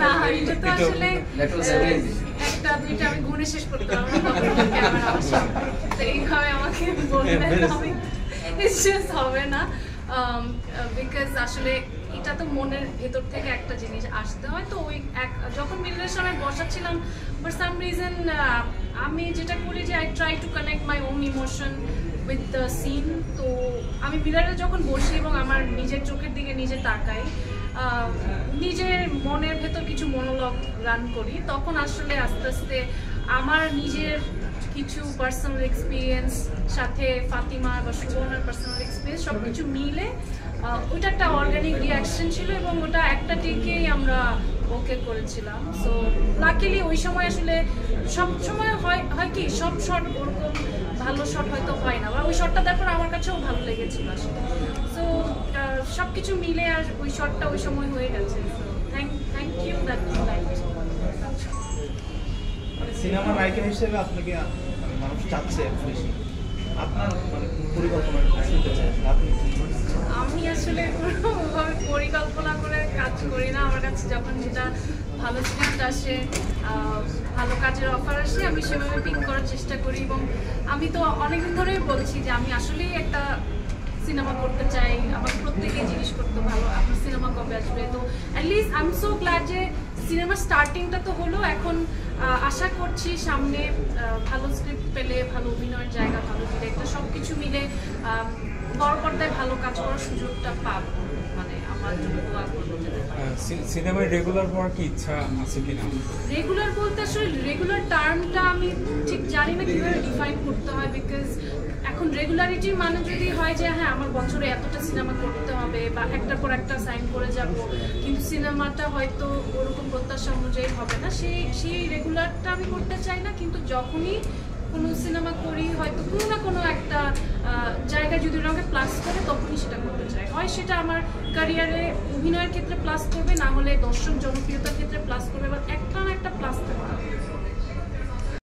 না এটা তো আসলে একটা দুইটা আমি গুণে শেষ করতে পারবো না ক্যামেরা আসা তো এইভাবে আমাকে বললে আমি ইটস হবে না বিকজ আসলে এটা তো মনের ভেতর থেকে একটা জিনিস আসতে হয় তো ওই যখন মিলনের সময় বসাচ্ছিলাম ফর সাম রিজন আমি যেটা করি যে I try to connect my own emotion with the scene তো আমি মিলারে যখন বসি এবং আমার নিজের চোখের দিকে নিজে তাকাই নিজের মনের ভেতর কিছু মনোলগ রান করি তখন আসলে আস্তে আস্তে আমার নিজের কিছু পার্সোনাল এক্সপিরিয়েন্স সাথে ফাতিমা বা সুবর্ণার পার্সোনাল এক্সপিরিয়েন্স সব কিছু মিলে ওইটা একটা অর্গানিক রিয়াকশন ছিল এবং ওটা একটা টেকেই আমরা ওকে করেছিলাম সো লাকিলি ওই সময় আসলে সব সময় হয় কি সব শট ওরকম ভালো শট হয়তো হয় না বা ওই শটটা তারপর আমার কাছেও ভালো লেগেছিল আসলে সো সব কিছু মিলে আর ওই শটটা ওই সময় হয়ে গেছে thank you that you like cinema নায়িকা হিসেবে আপনাকে মানুষ চাচ্ছে বেশি আপনার মানে পরিকল্পনা শুনতে চাই আপনি আমি আসলে কোনোভাবে পরিকল্পনা করে কাজ করি না আমার কাছে যখন যেটা ভালো স্ক্রিপ্ট আসে ভালো কাজের অফার আসে আমি সেভাবে পিক করার চেষ্টা করি এবং আমি তো অনেকদিন ধরেই বলছি যে আমি আসলেই একটা সিনেমা করতে চাই আমার প্রত্যেকেই জিনিস করতে ভালো আপনার সিনেমা কবে আসবে তো at least I am so glad যে সিনেমার স্টার্টিংটা তো হলো এখন আশা করছি সামনে ভালো স্ক্রিপ্ট পেলে ভালো অভিনয়ের জায়গা ভালো ডিরেক্টর সব কিছু মিলে বড় পর্দায় ভালো কাজ করার সুযোগটা পাবো মানে আমার জন্য দোয়া করবো সিনেমায় রেগুলার হওয়ার কি ইচ্ছা আছে কিনা রেগুলার বলতে আসলে রেগুলার টার্মটা আমি ঠিক জানি না কিভাবে ডিফাইন করতে হয় বিকজ এখন রেগুলারিটি মানে যদি হয় যে হ্যাঁ আমার বছরে এতটা সিনেমা করতে হবে বা একটার পর একটা সাইন করে যাব কিন্তু সিনেমাটা হয়তো ওরকম প্রত্যাশা অনুযায়ী হবে না সেই রেগুলারটা আমি করতে চাই না কিন্তু যখনই কোনো সিনেমা করি হয়তো কোনো না কোনো একটা জায়গায় যদি আমাকে প্লাস করে তখনই সেটা করতে চাই হয় সেটা আমার ক্যারিয়ারে অভিনয়ের ক্ষেত্রে প্লাস করবে না হলে দর্শক জনপ্রিয়তার ক্ষেত্রে প্লাস করবে বা একটা না একটা প্লাস